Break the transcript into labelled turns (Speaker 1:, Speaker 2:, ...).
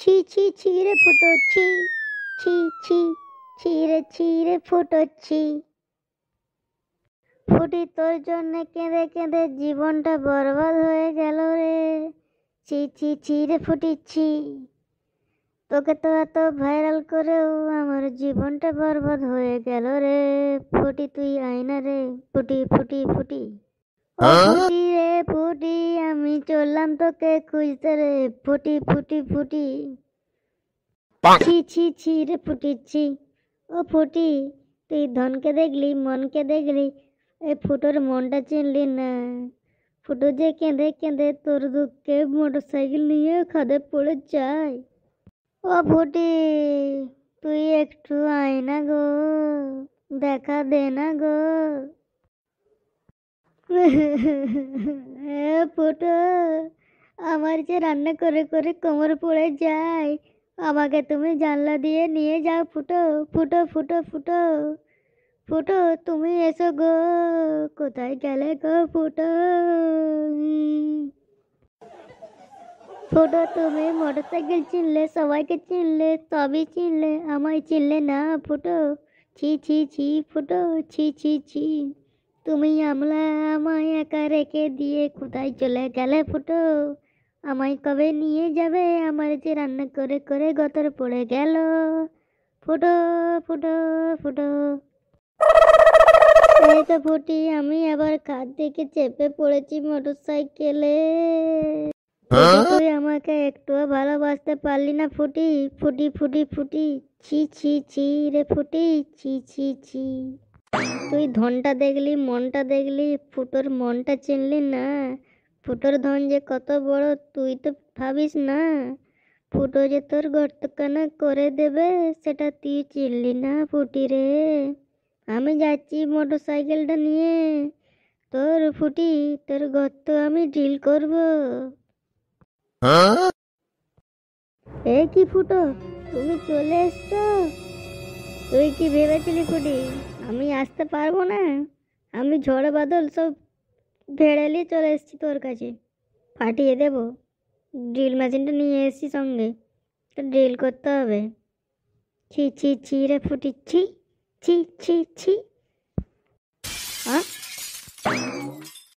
Speaker 1: ছি ছি ছি রে ফুটো ছি, ছি ছি ছি রে ফুটো ছি। ফুটি তোর জন্য কেঁদে কেঁদে জীবনটা বরবাদ হয়ে গেল রে। ছি ছি রে ফুটিচ্ছি, তোকে তো এত ভাইরাল করেও আমার জীবনটা বরবাদ হয়ে গেল রে। ফুটি তুই আয়না রে, ফুটি ফুটি ফুটি। ও ফুটি রে ফুটি, আমি চললাম তোকে খুঁজতে রে, ফুটি ফুটি ফুটি। ছি রে ফুটিচ্ছি। ও ফুটি, তুই ধনকে দেখলি মনকে দেখলি, এই ফুটোর মনটা চিনলি না। ফুটো যে কেঁদে কেঁদে তোর দুঃখে মোটরসাইকেল নিয়ে খাদে পড়ে যায়। ও ফুটি, তুই একটু আয় না গো, দেখা দে না গো। ফুটো, আমার যে রান্না করে করে কোমর পড়ে যায়, আমাকে তুমি জানলা দিয়ে নিয়ে যাও ফুটো, ফুটো ফুটো ফুটো। ফুটো তুমি এসো গো, কোথায় গেলে গো ফুটো? ফুটো তুমি মোটরসাইকেল চিনলে, সবাইকে চিনলে, সবই চিনলে, আমায় চিনলে না ফুটো। ছি ছি ছি ফুটো, ছি ছি ছি। তুমি আমায় একা রেখে দিয়ে কোথায় চলে গেলে ফুটো? আমায় কবে নিয়ে যাবে? আমার যে রান্না করে করে গতর পড়ে গেল। ফুটো ফুটো ফুটো। এই তো ফুটি, আমি আবার কাঁধ থেকে চেপে পড়েছি মোটরসাইকেলে। তুই আমাকে একটুও ভালোবাসতে পারলি না ফুটি, ফুটি ফুটি ফুটি। ছি ছি ছি রে ফুটি, ছি ছি ছি। তুই ধনটা দেখলি মনটা দেখলি, ফুটোর মনটা চিনলি না। ফুটোর ধন যে কত বড় তুই তো ভাবিস না। ফুটো যে তোর গর্তখানা করে দেবে সেটা তুই চিনলি না ফুটি রে। আমি যাচ্ছি মোটরসাইকেলটা নিয়ে, তোর ফুটি তোর গর্ত আমি ড্রিল করব। এ কি ফুটো, তুমি চলে এসছো? তুই কি ভেবেছিলি ফুটি আমি আসতে পারবো না? আমি ঝড় বাদল সব ভেড়ালি চলে এসেছি তোর কাছে, ফাটিয়ে দেব। ড্রিল মেশিনটা নিয়ে এসেছি সঙ্গে, তো ড্রিল করতে হবে। ছি ছি ছি রে ফুটি ছি, ছি ছি ছি। হ্যাঁ